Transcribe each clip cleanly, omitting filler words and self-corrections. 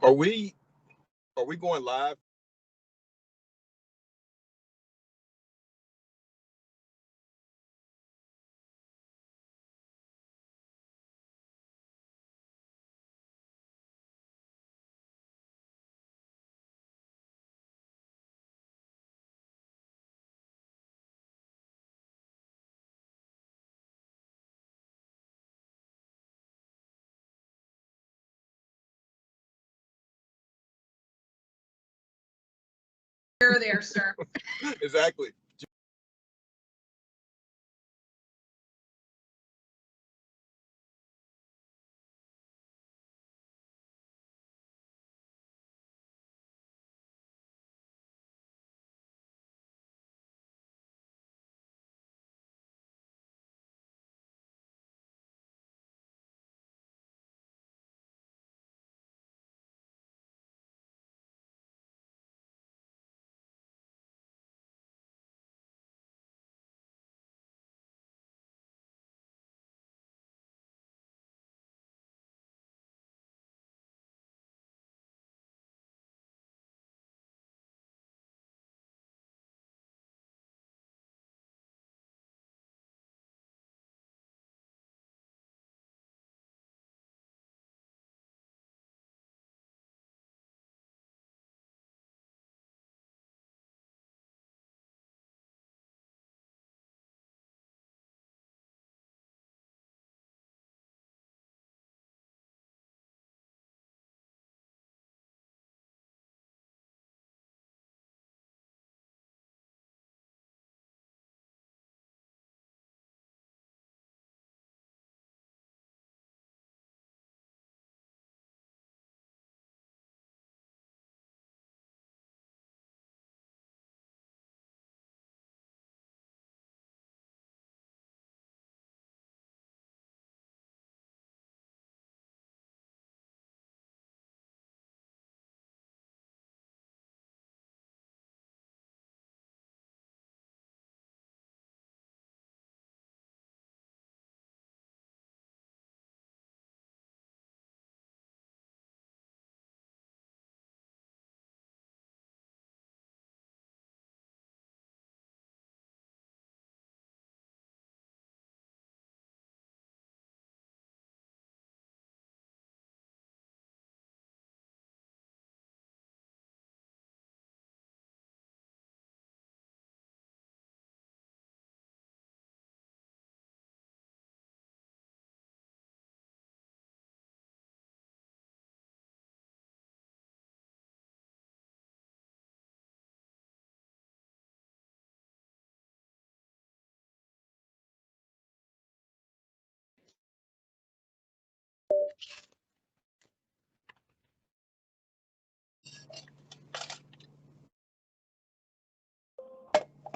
Are we going live? There, sir. Exactly.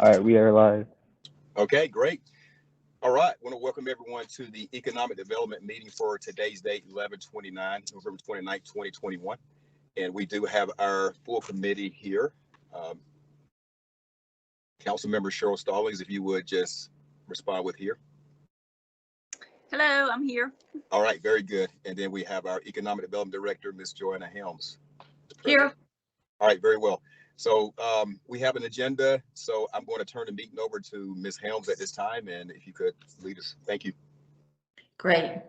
All right, we are live. Okay, great. All right. I want to welcome everyone to the Economic Development meeting for today's date, 11/29, November 29th, 2021. And we do have our full committee here. Um, Councilmember Cheryl Stallings, if you would just respond with here. Hello, I'm here. All right, very good. And then we have our Economic Development Director, Ms. Joanna Helms. Here. All right, very well. So we have an agenda. So I'm going to turn the meeting over to Ms. Helms at this time. And if you could lead us. Thank you. Great.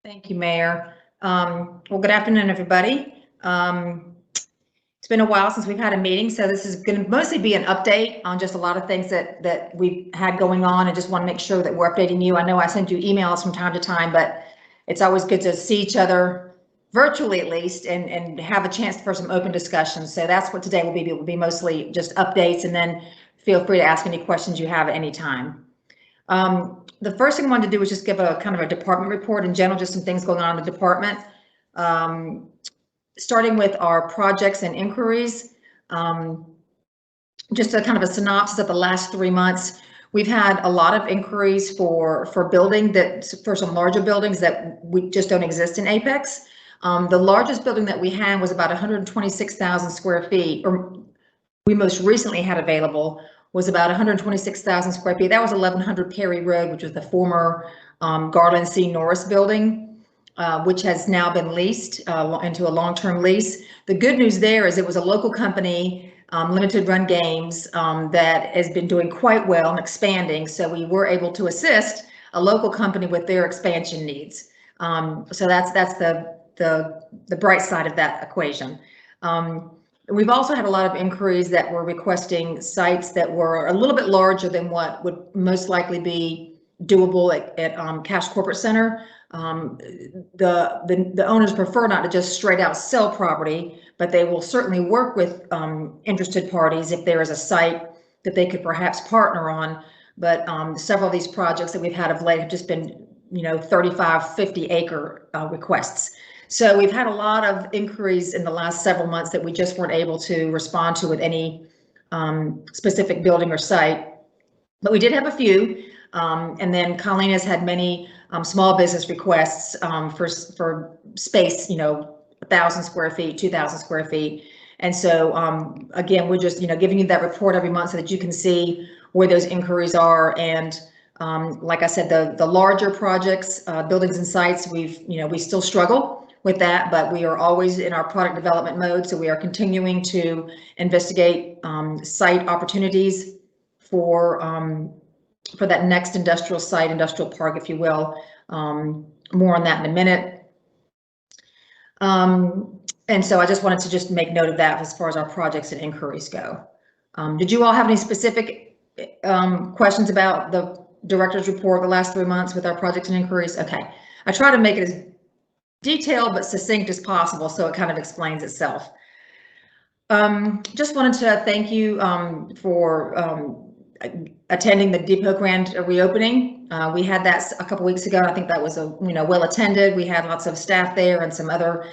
Thank you, Mayor. Well, good afternoon, everybody. It's been a while since we've had a meeting, so this is going to mostly be an update on just a lot of things that we've had going on, and just want to make sure that we're updating you. I know I send you emails from time to time, but it's always good to see each other virtually, at least, and have a chance for some open discussions. So that's what today will be. It will be mostly just updates, and then feel free to ask any questions you have at any time. The first thing I wanted to do was just give a kind of a department report in general, just some things going on in the department. Starting with our projects and inquiries, just a kind of a synopsis of the last 3 months. We've had a lot of inquiries for some larger buildings that we just don't exist in Apex. The largest building that we had was about 126,000 square feet, or we most recently had available was about 126,000 square feet. That was 1100 Perry Road, which was the former Garland C. Norris building. which has now been leased into a long-term lease. The good news there is it was a local company, limited run games, that has been doing quite well and expanding. So we were able to assist a local company with their expansion needs. So that's the bright side of that equation. We've also had a lot of inquiries that were requesting sites that were a little bit larger than what would most likely be doable at Cash Corporate Center. The owners prefer not to just straight out sell property, but they will certainly work with interested parties if there is a site that they could perhaps partner on. But several of these projects that we've had of late have just been, 35, 50 acre requests. So we've had a lot of inquiries in the last several months that we just weren't able to respond to with any specific building or site. But we did have a few. And then Colleen has had many small business requests for space, 1,000 square feet, 2,000 square feet. And so again, we're just, giving you that report every month so that you can see where those inquiries are. And like I said, the larger projects, buildings and sites, we still struggle with that, but we are always in our product development mode. So we are continuing to investigate site opportunities for that next industrial site, industrial park, if you will. More on that in a minute. And so I just wanted to just make note of that as far as our projects and inquiries go. Did you all have any specific questions about the director's report the last 3 months with our projects and inquiries? Okay, I try to make it as detailed but succinct as possible so it kind of explains itself. Just wanted to thank you for attending the depot grand reopening. We had that a couple weeks ago. I think that was well attended. We had lots of staff there and some other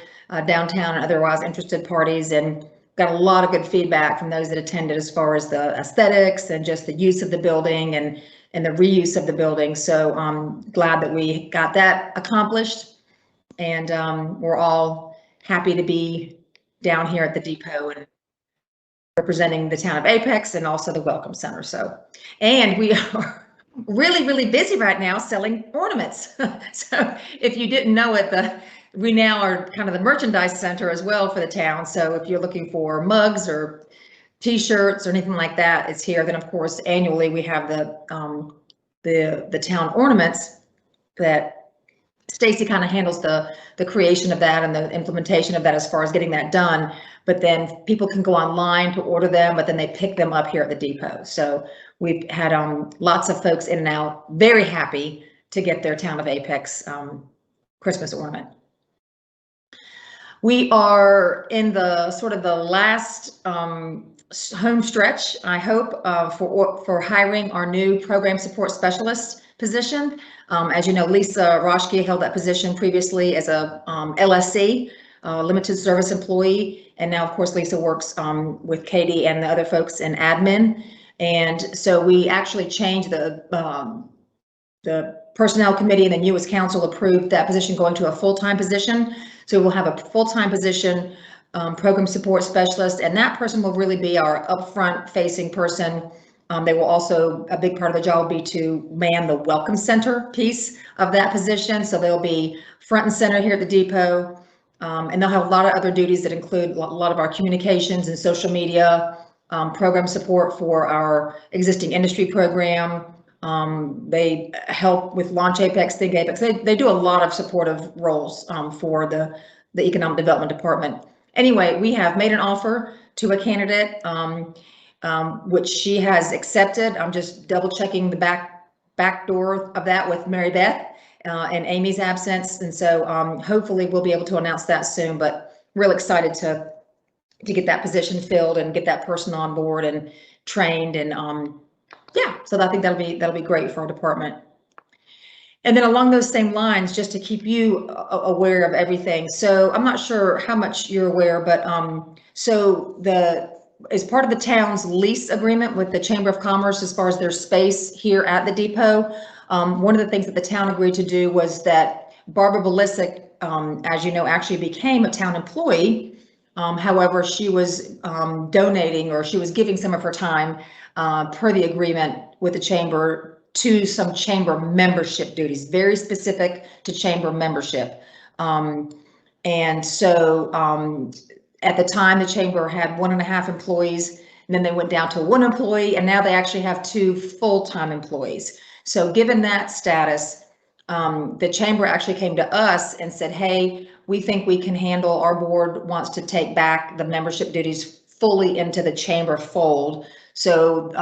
downtown and otherwise interested parties, and got a lot of good feedback from those that attended as far as the aesthetics and just the use of the building and the reuse of the building. So I'm glad that we got that accomplished, and we're all happy to be down here at the depot and representing the town of Apex and also the Welcome Center. So, and we are really, really busy right now selling ornaments. So if you didn't know it, we now are kind of the merchandise center as well for the town. So if you're looking for mugs or t-shirts or anything like that, it's here. Then of course, annually we have the town ornaments that Stacy kind of handles the creation of that and the implementation of that as far as getting that done. But then people can go online to order them, but then they pick them up here at the depot. So we've had lots of folks in and out, very happy to get their town of Apex Christmas ornament. We are in the sort of the last home stretch, I hope, for hiring our new program support specialist position. As you know, Lisa Roschke held that position previously as a LSC, limited service employee. And now, of course, Lisa works with Katie and the other folks in admin. And so we actually changed the personnel committee, and then you as council approved that position going to a full-time position. So we'll have a full-time position, program support specialist, and that person will really be our upfront facing person. They will also, a big part of the job will be to man the welcome center piece of that position. So they'll be front and center here at the depot. And they'll have a lot of other duties that include a lot of our communications and social media, program support for our existing industry program. They help with Launch Apex, Think Apex. They do a lot of supportive roles for the Economic Development Department. Anyway, we have made an offer to a candidate, which she has accepted. I'm just double checking the back door of that with Mary Beth in Amy's absence. And so hopefully we'll be able to announce that soon, but real excited to get that position filled and get that person on board and trained. And yeah, so I think that'll be great for our department. And then along those same lines, just to keep you aware of everything. So I'm not sure how much you're aware, but so as part of the town's lease agreement with the Chamber of Commerce, as far as their space here at the depot, one of the things that the town agreed to do was that Barbara Balisic, as you know, actually became a town employee. However, she was donating, or she was giving some of her time per the agreement with the chamber to some chamber membership duties, very specific to chamber membership. And so at the time, the chamber had 1.5 employees, and then they went down to 1 employee, and now they actually have 2 full-time employees. So given that status, the chamber actually came to us and said, hey, we think we can handle, our board wants to take back the membership duties fully into the chamber fold. So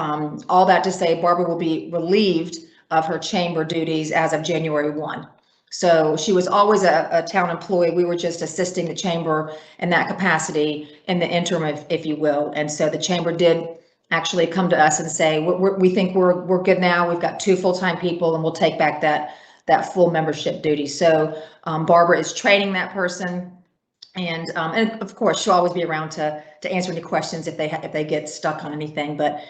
all that to say, Barbara will be relieved of her chamber duties as of January 1. So she was always a town employee. We were just assisting the chamber in that capacity in the interim, if you will. And so the chamber did actually come to us and say, we think we're good now. We've got 2 full-time people, and we'll take back that full membership duty. So Barbara is training that person, and of course she'll always be around to answer any questions if they get stuck on anything. But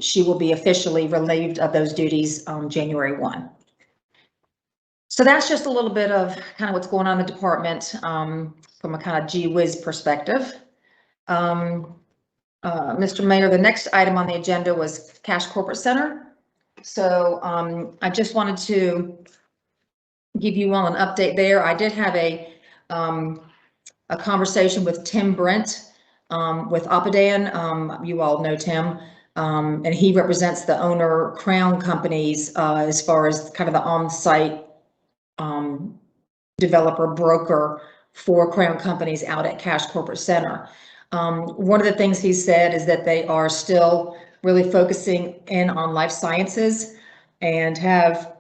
she will be officially relieved of those duties January 1. So that's just a little bit of kind of what's going on in the department from a kind of gee whiz perspective. Mr. Mayor, the next item on the agenda was Cash Corporate Center. So I just wanted to give you all an update there. I did have a conversation with Tim Brent with Apadan. You all know Tim, and he represents the owner Crown companies as far as kind of the on-site developer broker for Crown companies out at Cash Corporate Center. One of the things he said is that they are still really focusing in on life sciences and have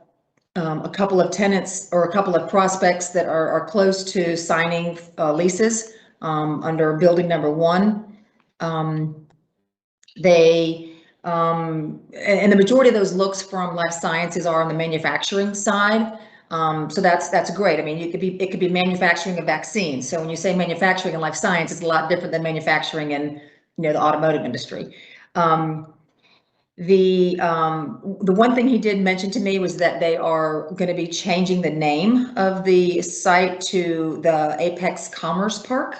a couple of tenants or a couple of prospects that are close to signing leases under building number 1. And the majority of those looks from life sciences are on the manufacturing side. So that's great. I mean, it could be manufacturing of vaccines. So when you say manufacturing in life science, it's a lot different than manufacturing in, the automotive industry. The one thing he did mention to me was that they are going to be changing the name of the site to the Apex Commerce Park.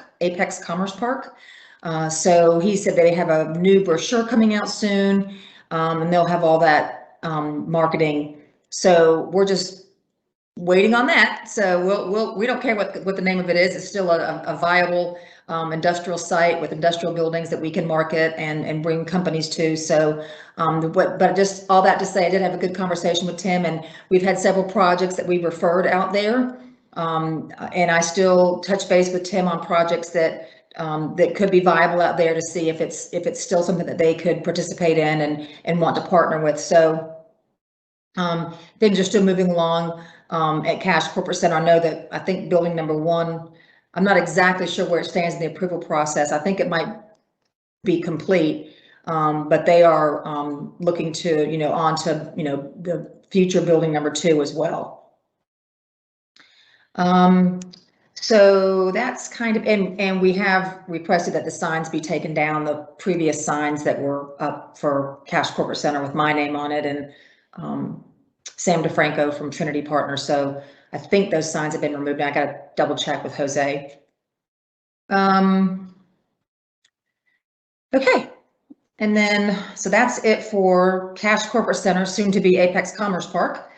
So he said they have a new brochure coming out soon, and they'll have all that marketing. So we're just waiting on that. So we don't care what the name of it is. It's still a viable industrial site with industrial buildings that we can market and bring companies to. So but just all that to say, I did have a good conversation with Tim, and we've had several projects that we referred out there, and I still touch base with Tim on projects that could be viable out there to see if it's still something that they could participate in and want to partner with. So things are still moving along at Cash Corporate Center. I think building number 1, I'm not exactly sure where it stands in the approval process. I think it might be complete, but they are looking to, on to, the future building number 2 as well. So that's kind of, and we have requested that the signs be taken down, the previous signs that were up for Cash Corporate Center with my name on it, and Sam DeFranco from Trinity Partners. So I think those signs have been removed. I got to double check with Jose. Okay. And then, so that's it for Cash Corporate Center, soon to be Apex Commerce Park.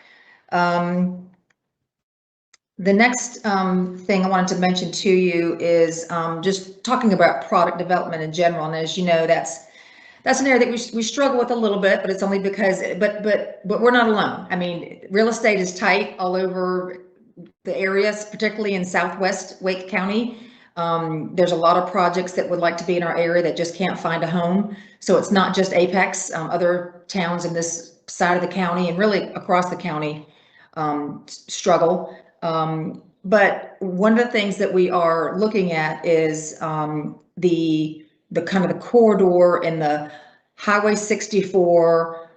The next thing I wanted to mention to you is just talking about product development in general. And as you know, that's an area that we struggle with a little bit, but it's only because, but we're not alone. I mean, real estate is tight all over the areas, particularly in Southwest Wake County. There's a lot of projects that would like to be in our area that just can't find a home. So it's not just Apex, other towns in this side of the county and really across the county struggle. But one of the things that we are looking at is the kind of the corridor in the Highway 64,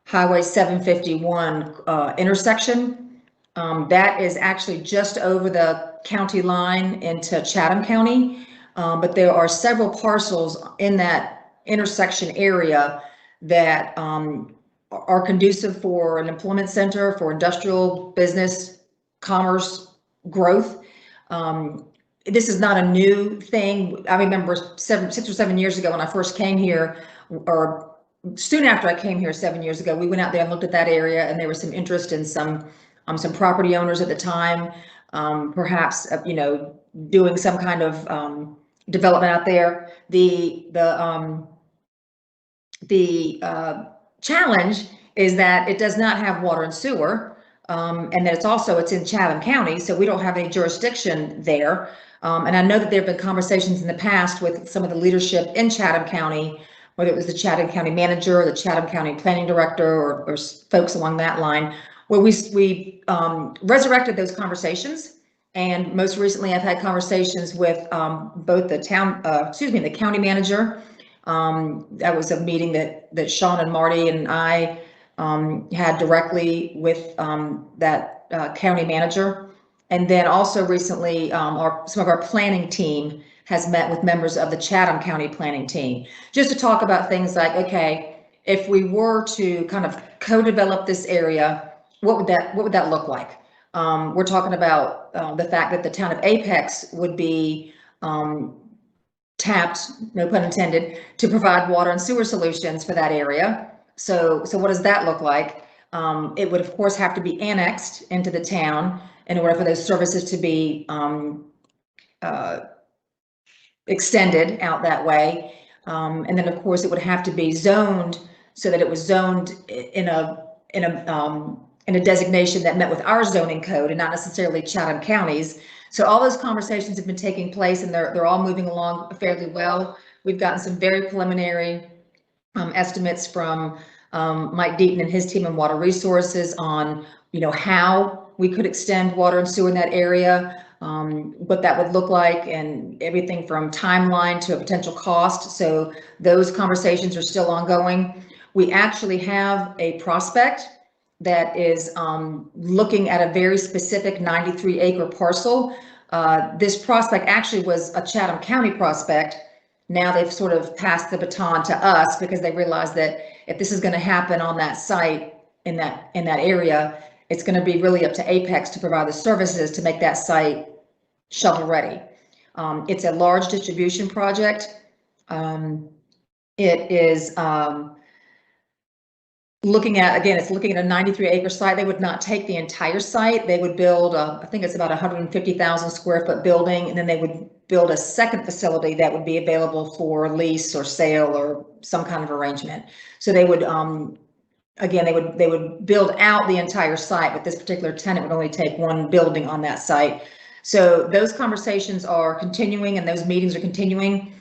Highway 751 intersection. That is actually just over the county line into Chatham County. But there are several parcels in that intersection area that are conducive for an employment center, for industrial business, commerce, growth. This is not a new thing. I remember 6 or 7 years ago when I first came here, or soon after I came here 7 years ago, we went out there and looked at that area, and there was some interest in some property owners at the time perhaps, doing some kind of development out there. The challenge is that it does not have water and sewer, and that it's in Chatham County, so we don't have any jurisdiction there. And I know that there have been conversations in the past with some of the leadership in Chatham County, whether it was the Chatham County manager, or the Chatham County planning director, or folks along that line, where we resurrected those conversations. And most recently, I've had conversations with both the county manager. That was a meeting that Sean and Marty and I had directly with that county manager. And then also recently, some of our planning team has met with members of the Chatham County planning team, just to talk about things like, okay, if we were to kind of co-develop this area, what would that look like? We're talking about the fact that the town of Apex would be tapped, no pun intended, to provide water and sewer solutions for that area. So what does that look like? It would, of course, have to be annexed into the town in order for those services to be extended out that way. And then, of course, it would have to be zoned so that it was zoned in a designation that met with our zoning code and not necessarily Chatham County's. So all those conversations have been taking place, and they're all moving along fairly well. We've gotten some very preliminary estimates from Mike Deaton and his team in Water Resources on, how we could extend water and sewer in that area, what that would look like, and everything from timeline to a potential cost. So those conversations are still ongoing. We actually have a prospect that is looking at a very specific 93-acre parcel. This prospect actually was a Chatham County prospect. Now they've sort of passed the baton to us because they realized that if this is going to happen on that site in that area, it's going to be really up to Apex to provide the services to make that site shovel ready. It's a large distribution project. It is looking at a 93-acre site. They would not take the entire site. They would build, I think it's about 150,000 square foot building, and then they would build a second facility that would be available for lease or sale or some kind of arrangement. So they would, they would build out the entire site, but this particular tenant would only take one building on that site. So those conversations are continuing, and those meetings are continuing.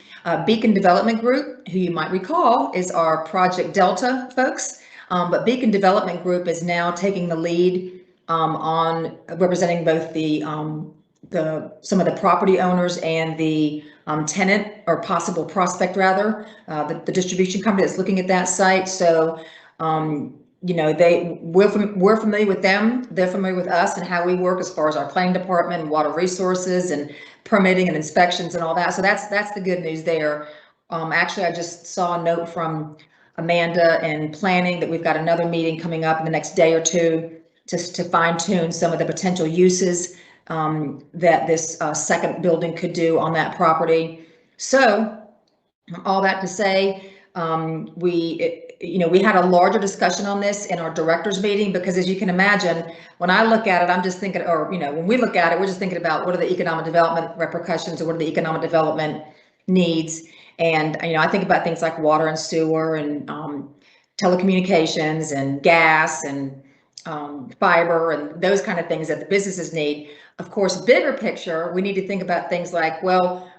Beacon Development Group, who you might recall, is our Project Delta folks. But Beacon Development Group is now taking the lead on representing both some of the property owners and the tenant, or possible prospect rather, the distribution company that's looking at that site. So we're familiar with them, they're familiar with us and how we work as far as our planning department and water resources and permitting and inspections and all that. So that's the good news there. Actually, I just saw a note from Amanda in planning that we've got another meeting coming up in the next day or two to fine tune some of the potential uses that this second building could do on that property. So all that to say, we had a larger discussion on this in our directors meeting, because as you can imagine, when I look at it, I'm just thinking, or when we look at it, we're just thinking about what are the economic development repercussions, or what are the economic development needs. And I think about things like water and sewer and telecommunications and gas and fiber and those kind of things that the businesses need. Of course, bigger picture, we need to think about things like, well,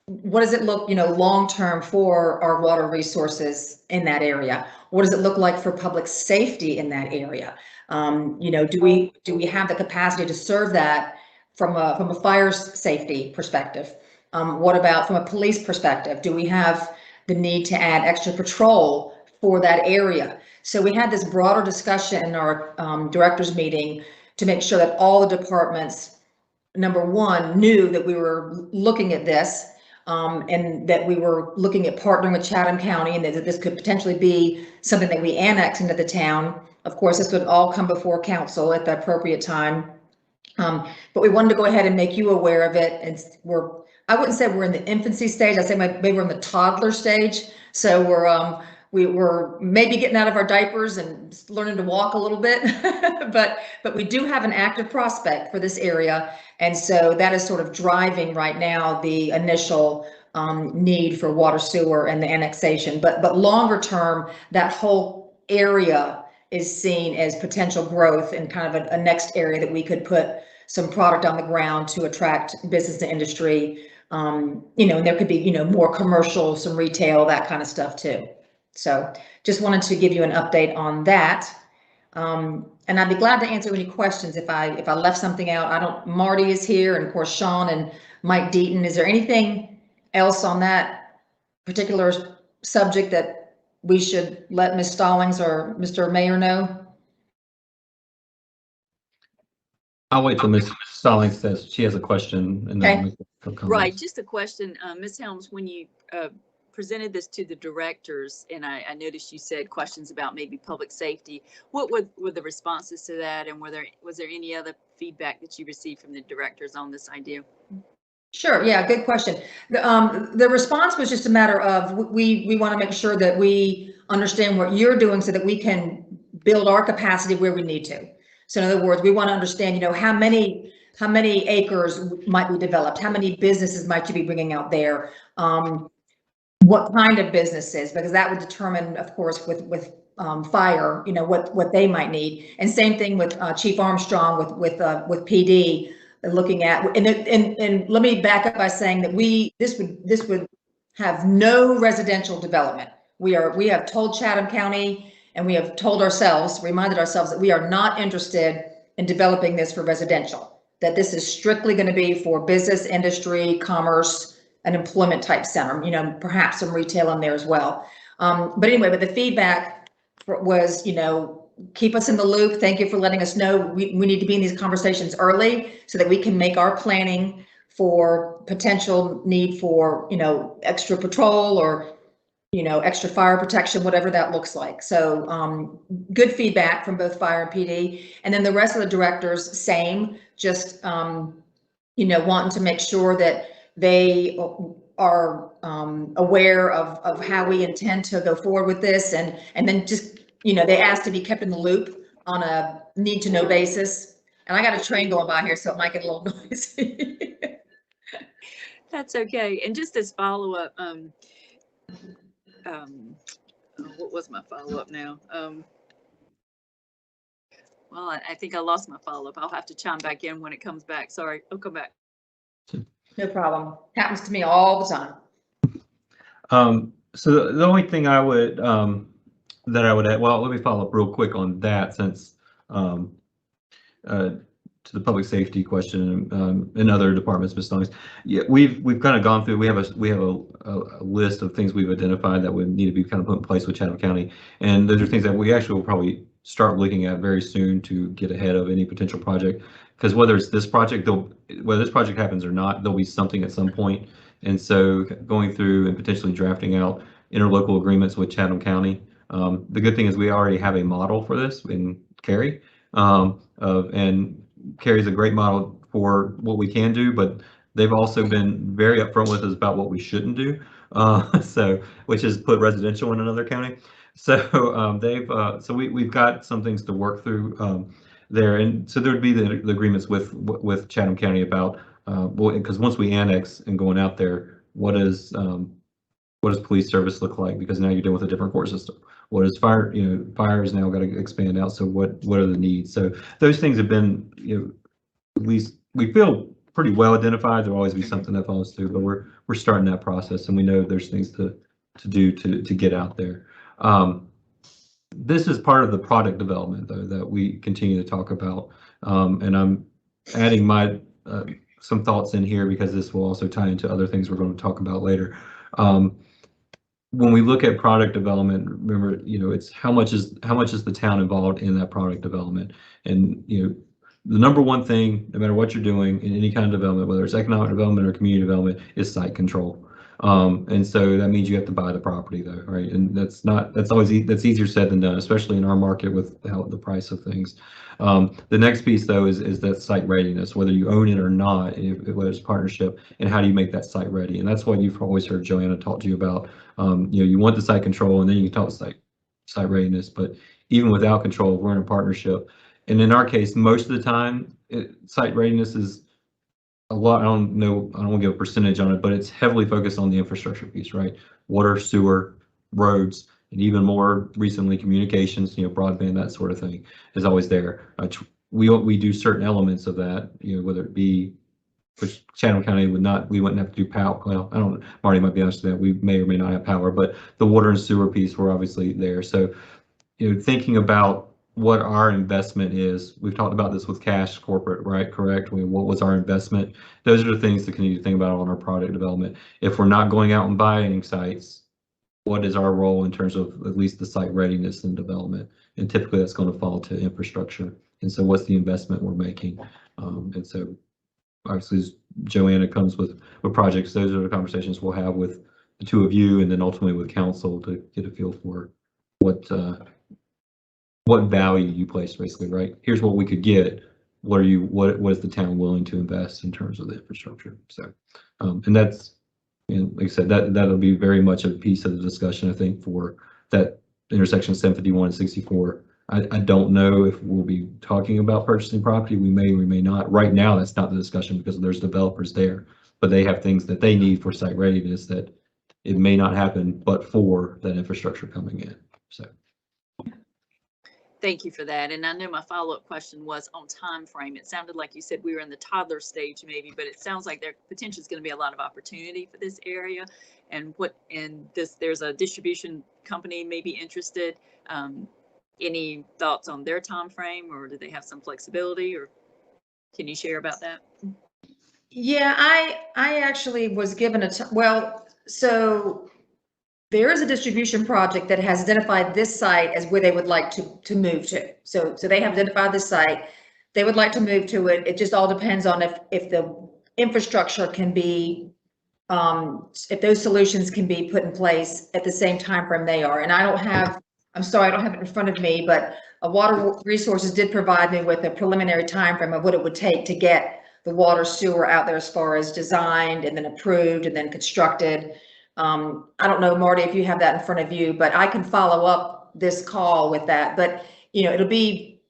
what does it look, long-term for our water resources in that area? What does it look like for public safety in that area? Do we have the capacity to serve that from a fire safety perspective? What about from a police perspective? Do we have the need to add extra patrol for that area? So we had this broader discussion in our directors meeting to make sure that all the departments, number one, knew that we were looking at this, and that we were looking at partnering with Chatham County, and that this could potentially be something that we annex into the town. Of course, this would all come before council at the appropriate time. But we wanted to go ahead and make you aware of it. And I wouldn't say we're in the infancy stage. I'd say maybe we're in the toddler stage. So we're maybe getting out of our diapers and learning to walk a little bit, but we do have an active prospect for this area. And so that is sort of driving right now the initial need for water, sewer, and the annexation. But longer term, that whole area is seen as potential growth and kind of a next area that we could put some product on the ground to attract business and industry. And there could be, more commercial, some retail, that kind of stuff too. So just wanted to give you an update on that. And I'd be glad to answer any questions if I left something out. Marty is here, and of course Sean and Mike Deaton. Is there anything else on that particular subject that we should let Ms. Stallings or Mr. Mayor know? I'll wait till Ms. Stallings says she has a question, and then Okay. Right, just a question, Ms. Helms, when you presented this to the directors, and I noticed you said questions about maybe public safety, what were the responses to that, and was there any other feedback that you received from the directors on this idea? Sure. Yeah, good question. The response was just a matter of we want to make sure that we understand what you're doing so that we can build our capacity where we need to. So in other words, we want to understand, how many acres might we develop? How many businesses might you be bringing out there? What kind of businesses? Because that would determine, of course, with fire, what they might need. And same thing with Chief Armstrong with PD. Looking at, and let me back up by saying that this would have no residential development. We have told Chatham County, and we have reminded ourselves that we are not interested in developing this for residential, that this is strictly going to be for business, industry, commerce, an employment type center, perhaps some retail in there as well. But anyway, the feedback was, keep us in the loop. Thank you for letting us know. We need to be in these conversations early so that we can make our planning for potential need for, extra patrol or, extra fire protection, whatever that looks like. So good feedback from both fire and PD. And then the rest of the directors, same, just, wanting to make sure that they are aware of how we intend to go forward with this. And then just, they asked to be kept in the loop on a need to know basis. And I got a train going by here, so it might get a little noisy. That's okay. And just as follow-up, what was my follow-up now? Well, I think I lost my follow-up. I'll have to chime back in when it comes back. Sorry, I'll come back. No problem. Happens to me all the time. So the only thing I would that I would add, well, let me follow up real quick on that, since to the public safety question and other departments, Ms. Stallings. Yeah, we've kind of gone through. We have a list of things we've identified that would need to be kind of put in place with Chatham County, and those are things that we actually will probably start looking at very soon to get ahead of any potential project. Because whether it's this project, whether this project happens or not, there'll be something at some point. And so going through and potentially drafting out interlocal agreements with Chatham County. The good thing is we already have a model for this in Cary, and Cary's a great model for what we can do, but they've also been very upfront with us about what we shouldn't do. Which is put residential in another county. So we've got some things to work through there, and so there would be the agreements with Chatham County about because once we annex and going out there, what does police service look like? Because now you're dealing with a different court system. What is fire? Fire has now got to expand out. So what are the needs? So those things have been, at least we feel pretty well identified. There'll always be something that follows through, but we're starting that process, and we know there's things to do to get out there. This is part of the product development, though, that we continue to talk about, and I'm adding my some thoughts in here because this will also tie into other things we're going to talk about later. When we look at product development, remember, it's how much is the town involved in that product development, and the number one thing, no matter what you're doing in any kind of development, whether it's economic development or community development, is site control. And so that means you have to buy the property though, right? And that's that's easier said than done, especially in our market with how the price of things. The next piece though is that site readiness, whether you own it or not, whether it's a partnership, and how do you make that site ready? And that's what you've always heard Joanna talk to you about. You want the site control, and then you can talk site readiness. But even without control, we're in a partnership. And in our case, most of the time, site readiness is a lot. I don't want to give a percentage on it, but it's heavily focused on the infrastructure piece, right? Water, sewer, roads, and even more recently, communications, broadband, that sort of thing is always there. We do certain elements of that, whether it be, which Chatham County we wouldn't have to do power. Well, Marty might be honest with that. We may or may not have power, but the water and sewer piece, we're obviously there. So, thinking about what our investment is, we've talked about this with cash corporate, right? Correct. What was our investment? Those are the things that you need to think about on our product development. If we're not going out and buying sites, what is our role in terms of at least the site readiness and development? And typically that's going to fall to infrastructure. And so what's the investment we're making? And so obviously as Joanna comes with projects, those are the conversations we'll have with the two of you and then ultimately with council to get a feel for what value you place, basically, right? Here's what we could get. What is the town willing to invest in terms of the infrastructure? So, and that's, like I said, that'll be very much a piece of the discussion, I think, for that intersection 751 and 64. I don't know if we'll be talking about purchasing property. We may not. Right now, that's not the discussion because there's developers there, but they have things that they need for site readiness that it may not happen, but for that infrastructure coming in. So. Thank you for that. And I know my follow-up question was on time frame. It sounded like you said we were in the toddler stage maybe, but it sounds like there potentially is going to be a lot of opportunity for this area. And there's a distribution company maybe interested. Any thoughts on their time frame, or do they have some flexibility, or can you share about that? Yeah, I actually was given so there is a distribution project that has identified this site as where they would like to move to. So they have identified this site. They would like to move to it. It just all depends on if the infrastructure can be, if those solutions can be put in place at the same time frame they are. And I'm sorry, I don't have it in front of me, but Water Resources did provide me with a preliminary time frame of what it would take to get the water sewer out there as far as designed and then approved and then constructed. I don't know, Marty, if you have that in front of you, but I can follow up this call with that. But it'll be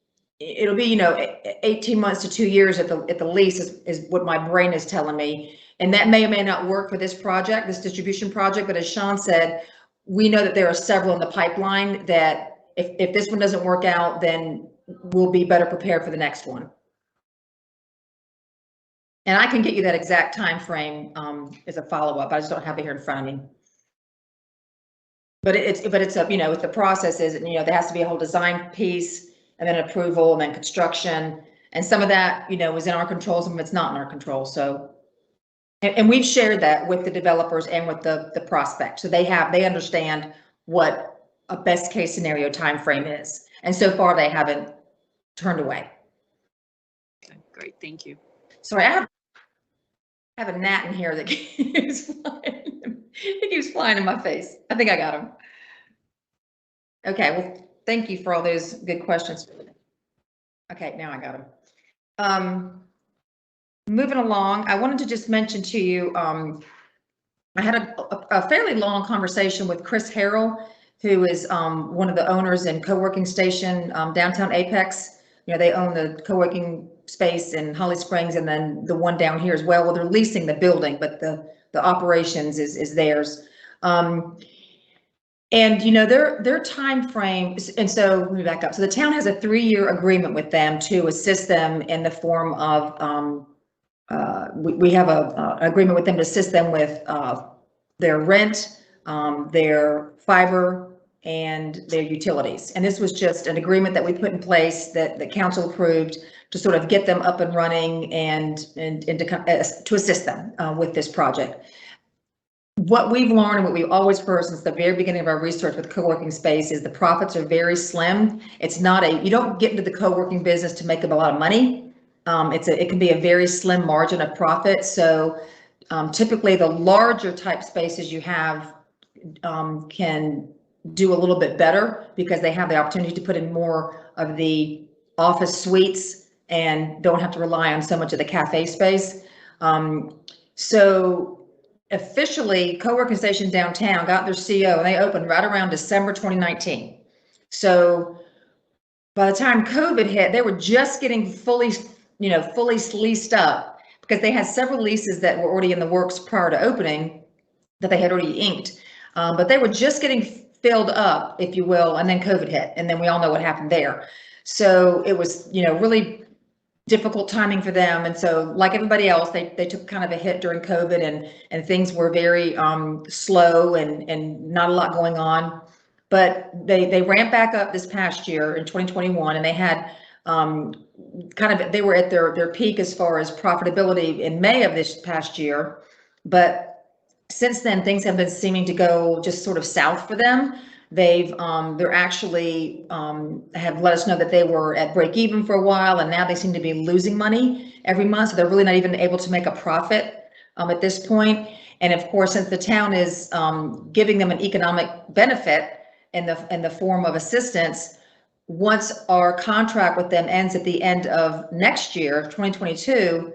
18 months to 2 years at the least is what my brain is telling me. And that may or may not work for this project, this distribution project. But as Sean said, we know that there are several in the pipeline that if this one doesn't work out, then we'll be better prepared for the next one. And I can get you that exact time frame as a follow-up. I just don't have it here in front of me. But it's the process is, there has to be a whole design piece and then approval and then construction. And some of that, was in our control, some of it's not in our control. So, and we've shared that with the developers and with the prospect. So they understand what a best case scenario time frame is. And so far they haven't turned away. Okay, great, thank you. Sorry, I have a gnat in here that keeps flying. He keeps flying in my face. I think I got him. Okay, well, thank you for all those good questions. Okay, now I got him. Moving along, I wanted to just mention to you, I had a fairly long conversation with Chris Harrell, who is one of the owners in Co-working Station downtown Apex. They own the co-working space in Holly Springs and then the one down here as well. Well, they're leasing the building, but the operations is theirs. And their time frame, and so let me back up. So the town has a 3-year agreement with them to assist them in the form of we have an agreement with them to assist them with their rent, their fiber, and their utilities. And this was just an agreement that we put in place that the council approved to sort of get them up and running and to assist them with this project. What we've learned and what we've always heard since the very beginning of our research with co-working space is the profits are very slim. It's not you don't get into the co-working business to make a lot of money. It can be a very slim margin of profit. So typically the larger type spaces you have can do a little bit better because they have the opportunity to put in more of the office suites and don't have to rely on so much of the cafe space. So officially, Co-working Station Downtown got their CO and they opened right around December 2019. So by the time COVID hit, they were just getting fully leased up because they had several leases that were already in the works prior to opening that they had already inked. But they were just getting filled up, if you will, and then COVID hit, and then we all know what happened there. So it was, really difficult timing for them. And so like everybody else, they took kind of a hit during COVID and things were very slow and not a lot going on. But they ramped back up this past year in 2021, and they had they were at their peak as far as profitability in May of this past year. But since then, things have been seeming to go just sort of south for them. They're actually have let us know that they were at break even for a while, and now they seem to be losing money every month. So they're really not even able to make a profit at this point. And of course, since the town is giving them an economic benefit in the form of assistance, once our contract with them ends at the end of next year, 2022,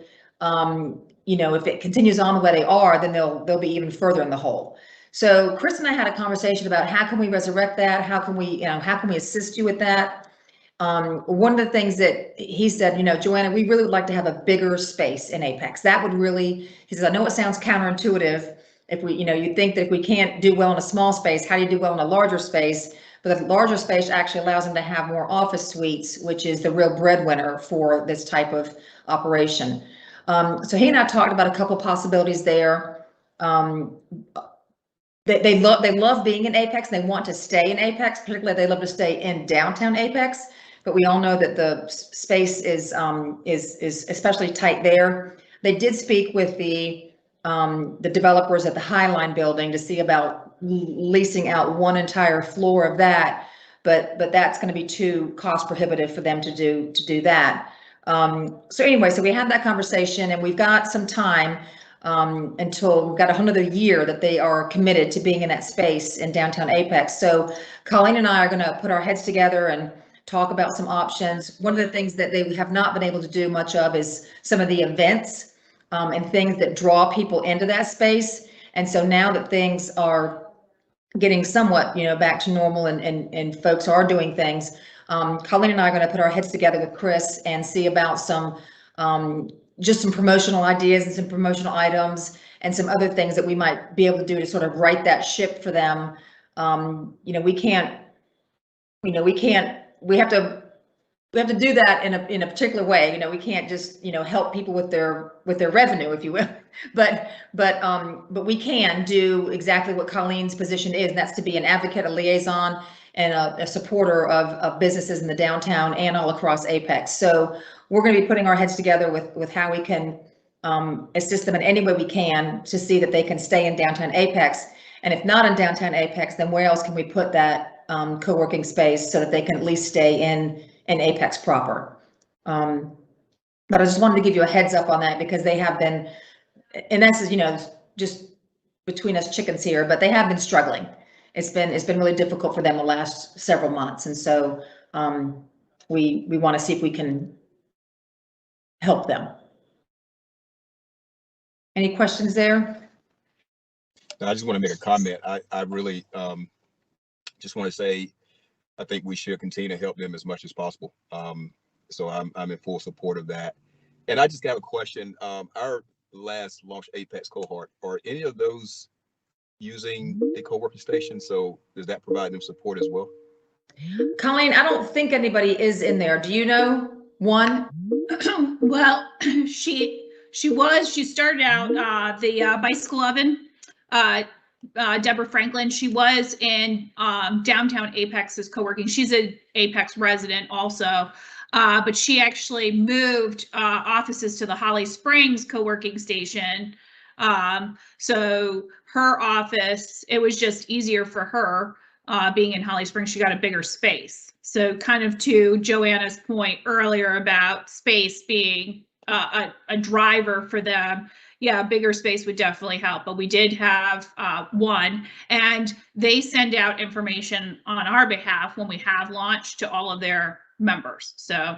if it continues on the way they are, then they'll be even further in the hole. So Chris and I had a conversation about how can we resurrect that? How can we assist you with that? One of the things that he said, Joanna, we really would like to have a bigger space in Apex. That would really, he says, I know it sounds counterintuitive. If we, you think that if we can't do well in a small space, how do you do well in a larger space? But the larger space actually allows them to have more office suites, which is the real breadwinner for this type of operation. So he and I talked about a couple possibilities there. They love being in Apex. And they want to stay in Apex. Particularly, they love to stay in downtown Apex. But we all know that the space is especially tight there. They did speak with the developers at the Highline building to see about leasing out one entire floor of that, but that's going to be too cost prohibitive for them to do that. So anyway, so we had that conversation, and we've got some time until we've got another year that they are committed to being in that space in downtown Apex. So Colleen and I are going to put our heads together and talk about some options. One of the things that they have not been able to do much of is some of the events and things that draw people into that space. And so now that things are getting somewhat, back to normal and folks are doing things, Colleen and I are going to put our heads together with Chris and see about some just some promotional ideas and some promotional items and some other things that we might be able to do to sort of right that ship for them. We have to do that in a particular way. We can't just, help people with their revenue, if you will. But we can do exactly what Colleen's position is, and that's to be an advocate, a liaison, and a supporter of businesses in the downtown and all across Apex. So we're going to be putting our heads together with how we can assist them in any way we can to see that they can stay in downtown Apex. And if not in downtown Apex, then where else can we put that co-working space so that they can at least stay in Apex proper? But I just wanted to give you a heads up on that because they have been, and this is, just between us chickens here, but they have been struggling. It's been really difficult for them the last several months. And so we want to see if we can help them. Any questions there? I just want to make a comment. I really just want to say, I think we should continue to help them as much as possible. So I'm in full support of that. And I just got a question. Our last launch Apex cohort, are any of those using the co-working station? So does that provide them support as well? Colleen, I don't think anybody is in there. Do you know one? Well, she started out the bicycle oven. Deborah Franklin, she was in downtown Apex's co-working. She's an Apex resident also, but she actually moved offices to the Holly Springs co-working station. So her office, it was just easier for her being in Holly Springs. She got a bigger space. So kind of to Joanna's point earlier about space being a driver for them, yeah, a bigger space would definitely help, but we did have one, and they send out information on our behalf when we have launched to all of their members. So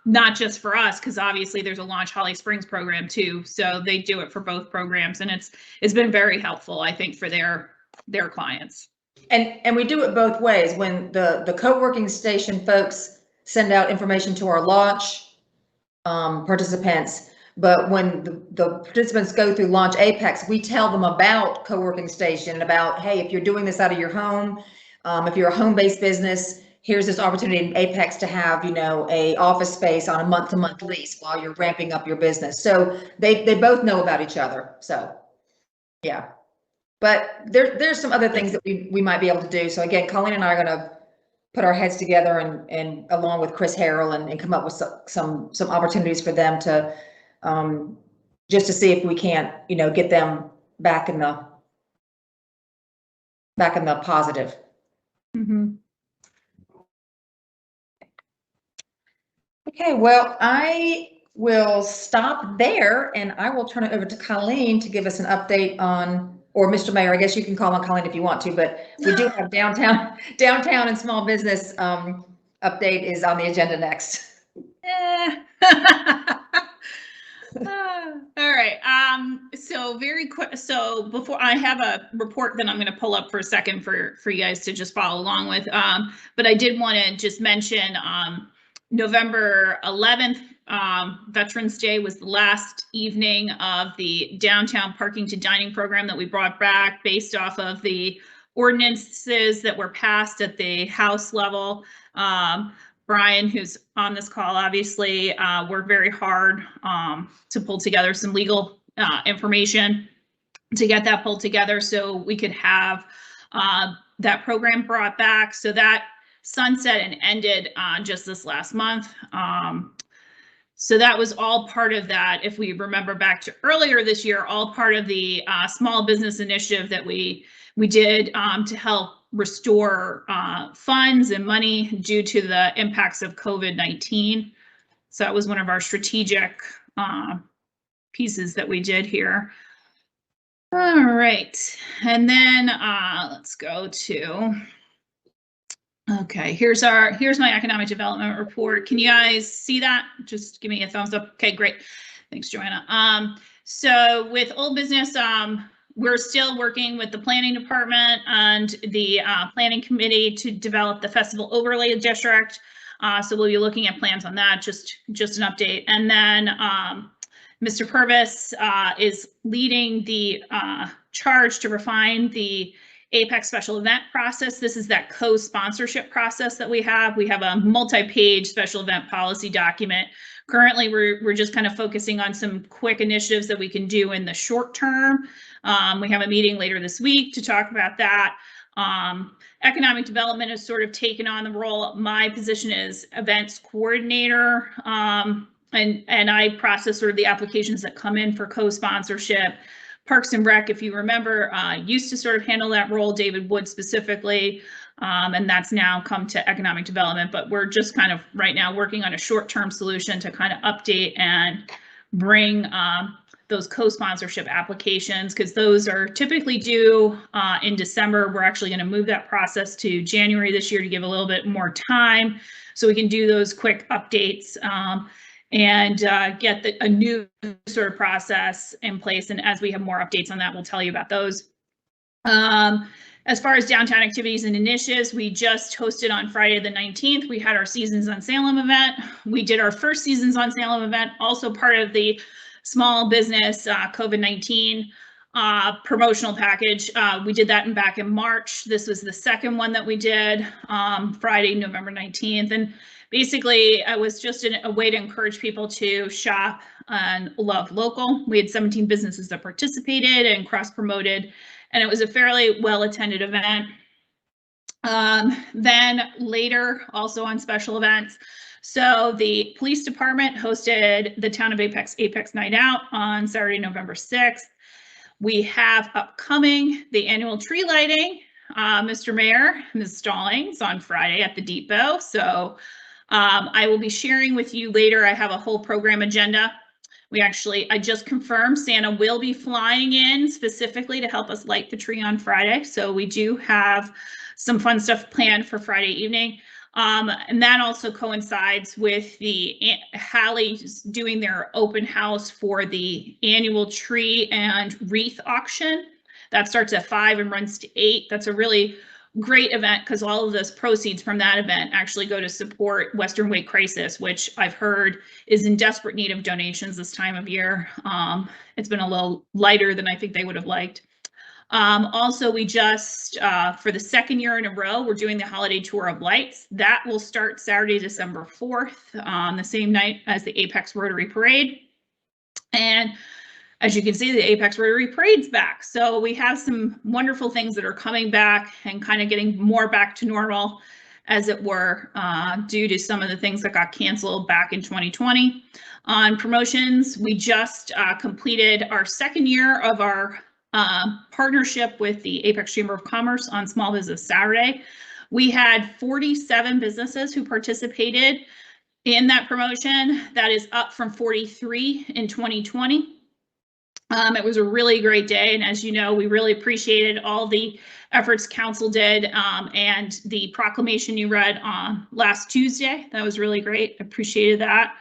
not just for us, because obviously there's a Launch Holly Springs program too. So they do it for both programs, and it's been very helpful, I think, for their clients. And we do it both ways. When the co-working station folks send out information to our launch participants, but when the participants go through Launch Apex, we tell them about co-working station, about, hey, if you're doing this out of your home, if you're a home-based business, here's this opportunity in Apex to have, you know, a office space on a month-to-month lease while you're ramping up your business. So they both know about each other. So yeah. But there's some other things that we might be able to do. So again, Colleen and I are going to put our heads together and along with Chris Harrell and come up with some opportunities for them to just to see if we can't, you know, get them back in the positive. Mm-hmm. Okay, well, I will stop there and I will turn it over to Colleen to give us an update on, or Mr. Mayor, I guess you can call on Colleen if you want to, but we do have downtown and small business update is on the agenda next. All right. So very quick. So before I have a report that I'm going to pull up for a second for you guys to just follow along with. But I did want to just mention November 11th, Veterans Day was the last evening of the downtown parking to dining program that we brought back based off of the ordinances that were passed at the House level. Brian, who's on this call, obviously worked very hard to pull together some legal information to get that pulled together so we could have that program brought back. So that sunset and ended just this last month. So that was all part of that. If we remember back to earlier this year, all part of the small business initiative that we did to help restore funds and money due to the impacts of COVID-19. So that was one of our strategic pieces that we did here. All right, and then let's go to, okay, here's my economic development report. Can you guys see that? Just give me a thumbs up. Okay, great. Thanks, Joanna. So with old business, we're still working with the planning department and the planning committee to develop the festival overlay district. So we'll be looking at plans on that, just an update. And then Mr. Purvis is leading the charge to refine the Apex special event process. This is that co-sponsorship process that we have. We have a multi-page special event policy document. Currently, we're just kind of focusing on some quick initiatives that we can do in the short term. We have a meeting later this week to talk about that. Economic development has sort of taken on the role. My position is events coordinator, and I process sort of the applications that come in for co-sponsorship. Parks and Rec, if you remember, used to sort of handle that role, David Wood specifically, and that's now come to economic development. But we're just kind of right now working on a short-term solution to kind of update and bring those co-sponsorship applications, because those are typically due in December. We're actually going to move that process to January this year to give a little bit more time so we can do those quick updates and get a new sort of process in place. And as we have more updates on that, we'll tell you about those. As far as downtown activities and initiatives, we just hosted on Friday the 19th. We had our Seasons on Salem event. We did our first Seasons on Salem event, also part of the small business COVID-19 promotional package. We did that back in March. This was the second one that we did Friday, November 19th. And basically, it was just a way to encourage people to shop and love local. We had 17 businesses that participated and cross-promoted, and it was a fairly well-attended event. Then later, also on special events, so the police department hosted the Town of Apex Night Out on Saturday, November 6th. We have upcoming the annual tree lighting, Mr. Mayor, Ms. Stallings, on Friday at the Depot. So I will be sharing with you later. I have a whole program agenda I just confirmed Santa will be flying in specifically to help us light the tree on Friday. So we do have some fun stuff planned for Friday evening. And that also coincides with the Hallie's doing their open house for the annual tree and wreath auction. That starts at 5 and runs to 8. That's a really great event because all of those proceeds from that event actually go to support Western Weight Crisis, which I've heard is in desperate need of donations this time of year. It's been a little lighter than I think they would have liked. Also, we just, for the second year in a row, we're doing the Holiday Tour of Lights. That will start Saturday, December 4th, on the same night as the Apex Rotary Parade. And as you can see, the Apex Rotary Parade's back. So we have some wonderful things that are coming back and kind of getting more back to normal, as it were, due to some of the things that got canceled back in 2020. On promotions, we just completed our second year of our partnership with the Apex Chamber of Commerce on Small Business Saturday. We had 47 businesses who participated in that promotion. That is up from 43 in 2020. It was a really great day, and as you know, we really appreciated all the efforts council did, and the proclamation you read on last Tuesday. That was really great. Appreciated that.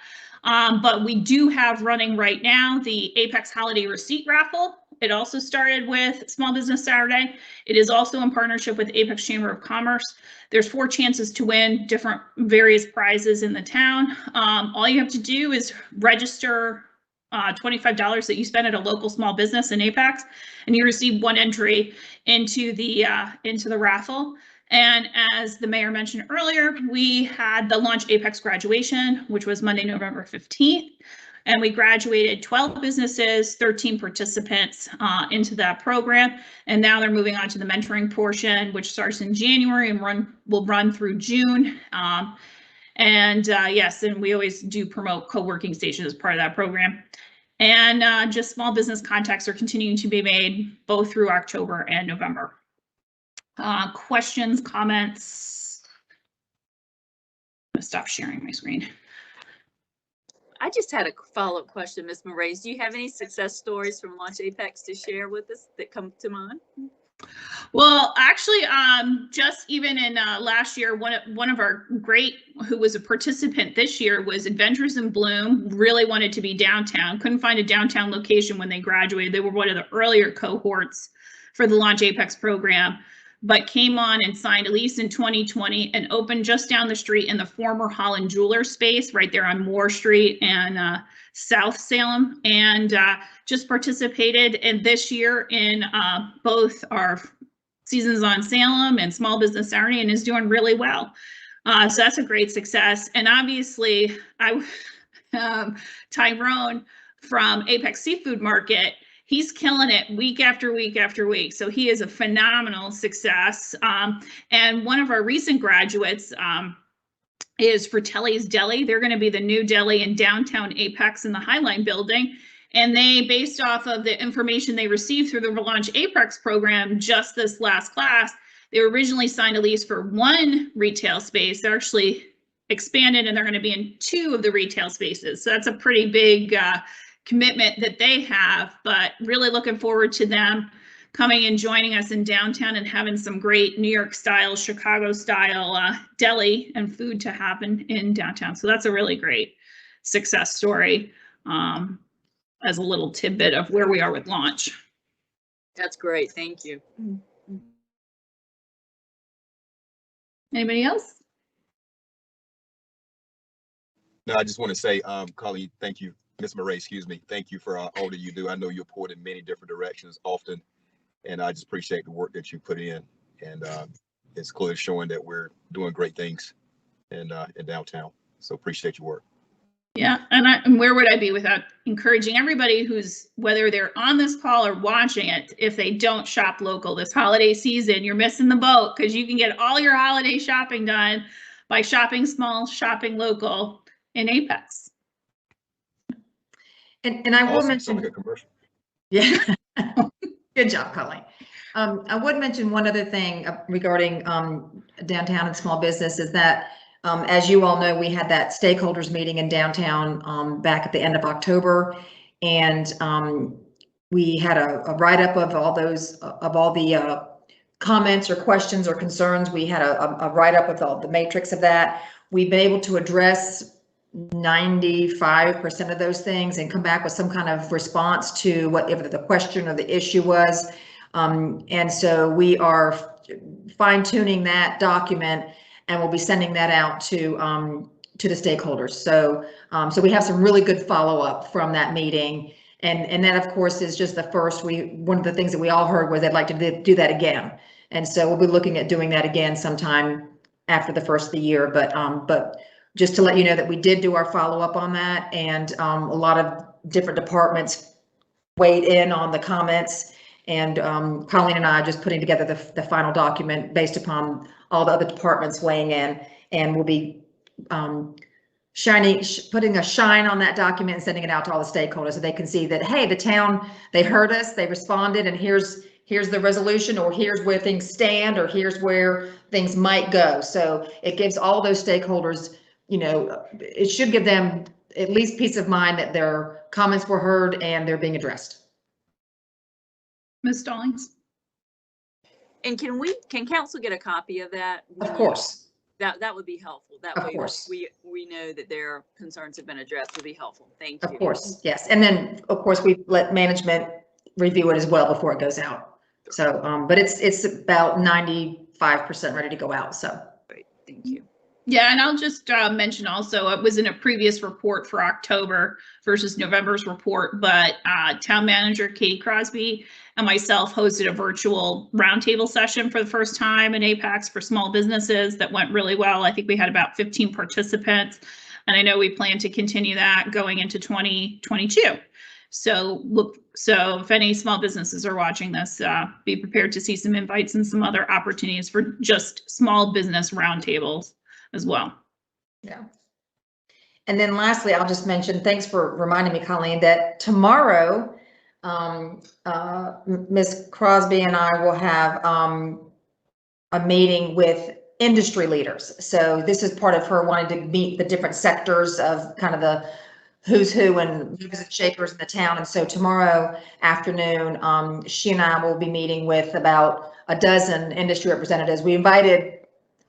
But we do have running right now the Apex Holiday Receipt Raffle. It also started with Small Business Saturday. It is also in partnership with Apex Chamber of Commerce. There's 4 chances to win different various prizes in the town. All you have to do is register $25 that you spend at a local small business in Apex, and you receive 1 entry into the raffle. And as the mayor mentioned earlier, we had the Launch Apex graduation, which was Monday, November 15th. And we graduated 12 businesses, 13 participants into that program. And now they're moving on to the mentoring portion, which starts in January and will run through June. Yes, and we always do promote co-working stations as part of that program. And just small business contacts are continuing to be made both through October and November. Questions, comments? I'm gonna stop sharing my screen. I just had a follow-up question, Ms. Moraes. Do you have any success stories from Launch Apex to share with us that come to mind? Well, actually, just even in last year, one of our great, who was a participant this year, was Adventures in Bloom. Really wanted to be downtown, couldn't find a downtown location when they graduated. They were one of the earlier cohorts for the Launch Apex program, but came on and signed a lease in 2020 and opened just down the street in the former Holland Jeweler space right there on Moore Street and South Salem, and just participated in this year in both our Seasons on Salem and Small Business Saturday, and is doing really well. So that's a great success. And obviously, Tyrone from Apex Seafood Market, he's killing it week after week after week. So he is a phenomenal success. And one of our recent graduates is Fratelli's Deli. They're going to be the new deli in downtown Apex in the Highline building. And they, based off of the information they received through the Launch Apex program just this last class, they originally signed a lease for 1 retail space. They're actually expanded and they're going to be in 2 of the retail spaces. So that's a pretty big commitment that they have, but really looking forward to them coming and joining us in downtown and having some great New York style, Chicago style deli and food to happen in downtown. So that's a really great success story, as a little tidbit of where we are with Launch. That's great. Thank you. Anybody else? No, I just want to say, Colleen, thank you, Ms. Murray, excuse me. Thank you for all that you do. I know you're poured in many different directions often, and I just appreciate the work that you put in. And it's clearly showing that we're doing great things in downtown. So appreciate your work. Yeah, and where would I be without encouraging everybody who's, whether they're on this call or watching it, if they don't shop local this holiday season, you're missing the boat, because you can get all your holiday shopping done by shopping small, shopping local in Apex. And I will Awesome. mention, Like a commercial. yeah, good job, Colleen. I would mention one other thing regarding downtown and small business is that As you all know, we had that stakeholders meeting in downtown back at the end of October, and we had a write-up of all the comments or questions or concerns. We had a write-up of all the matrix of that. We've been able to address 95% of those things and come back with some kind of response to whatever the question or the issue was. And so we are fine-tuning that document, and we'll be sending that out to the stakeholders. So so we have some really good follow-up from that meeting. And that, of course, is just the first. One of the things that we all heard was they'd like to do that again. And so we'll be looking at doing that again sometime after the first of the year. But just to let you know that we did do our follow-up on that, and a lot of different departments weighed in on the comments. And Colleen and I are just putting together the final document based upon all the other departments weighing in, and we'll be putting a shine on that document and sending it out to all the stakeholders so they can see that, hey, the town, they heard us, they responded, and here's the resolution, or here's where things stand, or here's where things might go. So it gives all those stakeholders, it should give them at least peace of mind that their comments were heard and they're being addressed. Ms. Stallings? And can council get a copy of that? Of course. That would be helpful. That Of way course. we know that their concerns have been addressed. Would be helpful. Thank you. Of course, yes. And then, of course, we let management review it as well before it goes out. So, but it's about 95% ready to go out, so. Great, thank you. Yeah, and I'll just mention also, it was in a previous report for October versus November's report, but town manager Katie Crosby and myself hosted a virtual roundtable session for the first time in Apex for small businesses that went really well. I think we had about 15 participants, and I know we plan to continue that going into 2022. So if any small businesses are watching this, be prepared to see some invites and some other opportunities for just small business roundtables as well. Yeah. And then lastly, I'll just mention, thanks for reminding me, Colleen, that tomorrow, Ms. Crosby and I will have a meeting with industry leaders. So this is part of her wanting to meet the different sectors of kind of the who's who and movers and shakers in the town. And so tomorrow afternoon, she and I will be meeting with about a dozen industry representatives. We invited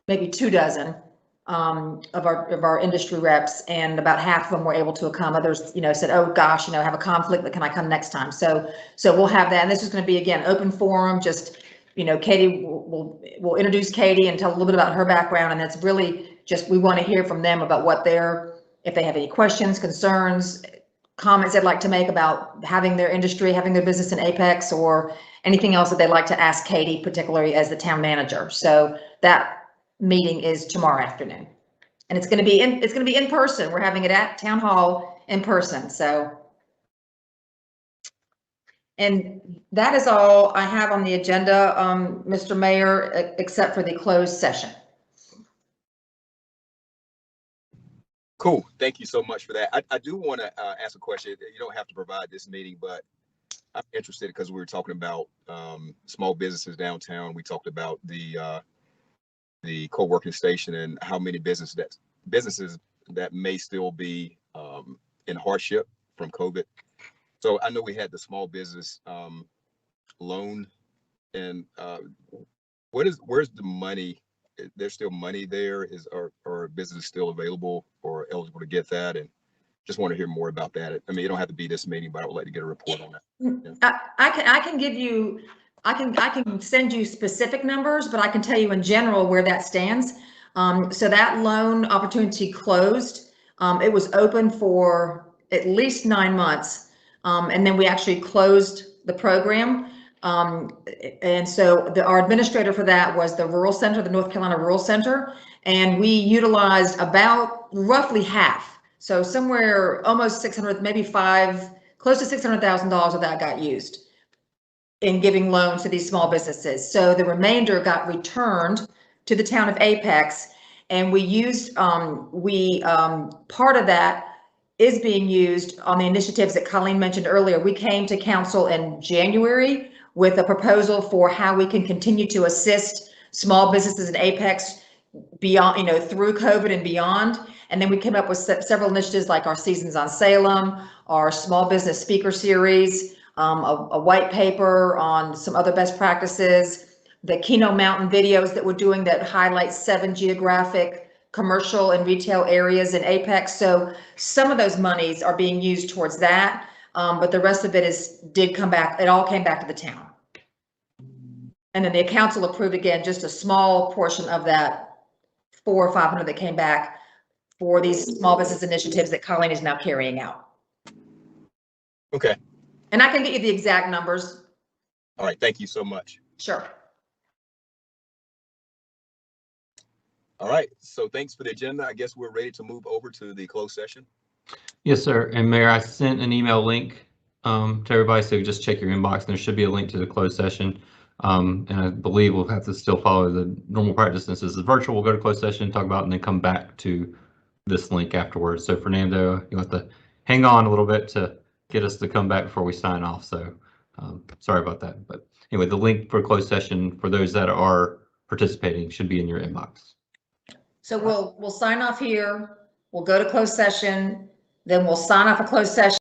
maybe 24 of our industry reps, and about half of them were able to come. Others, said, "Oh gosh, I have a conflict, but can I come next time?" So we'll have that, and this is going to be again open forum. Just Katie will introduce Katie and tell a little bit about her background, and that's really just we want to hear from them about what if they have any questions, concerns, comments they'd like to make about having their industry, having their business in Apex, or anything else that they'd like to ask Katie, particularly as the town manager. So that meeting is tomorrow afternoon, and it's going to be in person. We're having it at Town Hall in person. So, and that is all I have on the agenda, Mr. Mayor, except for the closed session. Cool. Thank you so much for that. I do want to ask a question. You don't have to provide this meeting, but I'm interested because we were talking about small businesses downtown. We talked about the co-working station and how many businesses that may still be in hardship from COVID. So I know we had the small business loan, and where's the money? There's still money there. Are businesses still available or eligible to get that? And just want to hear more about that. I mean, you don't have to be this meeting, but I would like to get a report on that. Yeah. I can give you. I can send you specific numbers, but I can tell you in general where that stands. So that loan opportunity closed. It was open for at least 9 months. And then we actually closed the program. And so our administrator for that was the Rural Center, the North Carolina Rural Center. And we utilized about roughly half. So somewhere almost 600, maybe close to $600,000 of that got used in giving loans to these small businesses. So the remainder got returned to the town of Apex, and we used, part of that is being used on the initiatives that Colleen mentioned earlier. We came to council in January with a proposal for how we can continue to assist small businesses in Apex beyond, through COVID and beyond. And then we came up with several initiatives like our Seasons on Salem, our Small Business Speaker Series, a white paper on some other best practices, the Keno Mountain videos that we're doing that highlight 7 geographic commercial and retail areas in Apex. So some of those monies are being used towards that, but the rest of it did come back. It all came back to the town. And then the council approved again, just a small portion of that 400 or 500 that came back for these small business initiatives that Colleen is now carrying out. Okay. And I can get you the exact numbers. All right. Thank you so much. Sure. All right. So thanks for the agenda. I guess we're ready to move over to the closed session. Yes, sir. And Mayor, I sent an email link to everybody, so just check your inbox. And there should be a link to the closed session. And I believe we'll have to still follow the normal practice. Since this is virtual, we'll go to closed session, talk about, and then come back to this link afterwards. So Fernando, you'll have to hang on a little bit to get us to come back before we sign off. So sorry about that. But anyway, the link for closed session for those that are participating should be in your inbox. So we'll sign off here. We'll go to closed session. Then we'll sign off a closed session.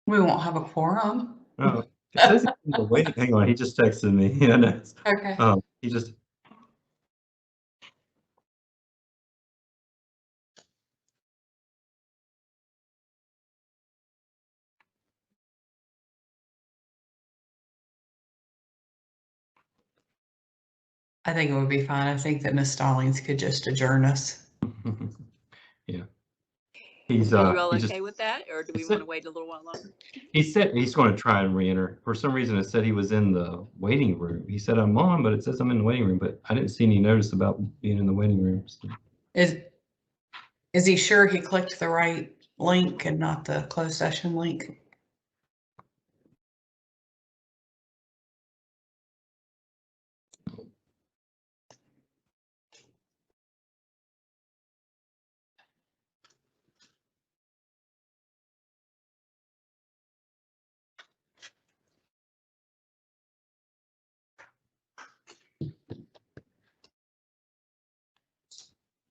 We won't have a quorum. Oh, it says he's in the waiting. Hang on, he just texted me. Yeah, no, Okay. he just. I think it would be fine. I think that Ms. Stallings could just adjourn us. Yeah. He's Are you all he okay just with that, or do we He want said- to wait a little while longer? he said he's going to try and re-enter. For some reason, it said he was in the waiting room. He said I'm on, but it says I'm in the waiting room. But I didn't see any notice about being in the waiting room. So. Is he sure he clicked the right link and not the closed session link?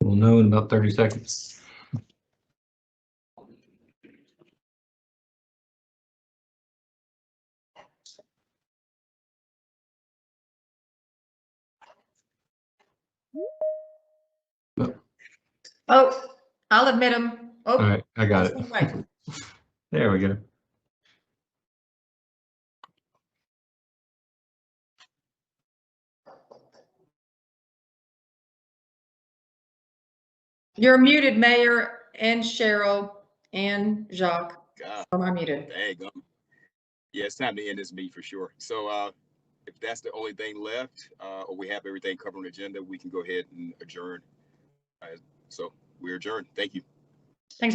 We'll know in about 30 seconds. Oh, I'll admit him. Oh, All right, I got it. right. There we go. You're muted, Mayor and Cheryl and Jacques. God, Am I muted? dang. Yeah, it's time to end this meet for sure. So if that's the only thing left, or we have everything covered on the agenda, we can go ahead and adjourn. So we're adjourned. Thank you.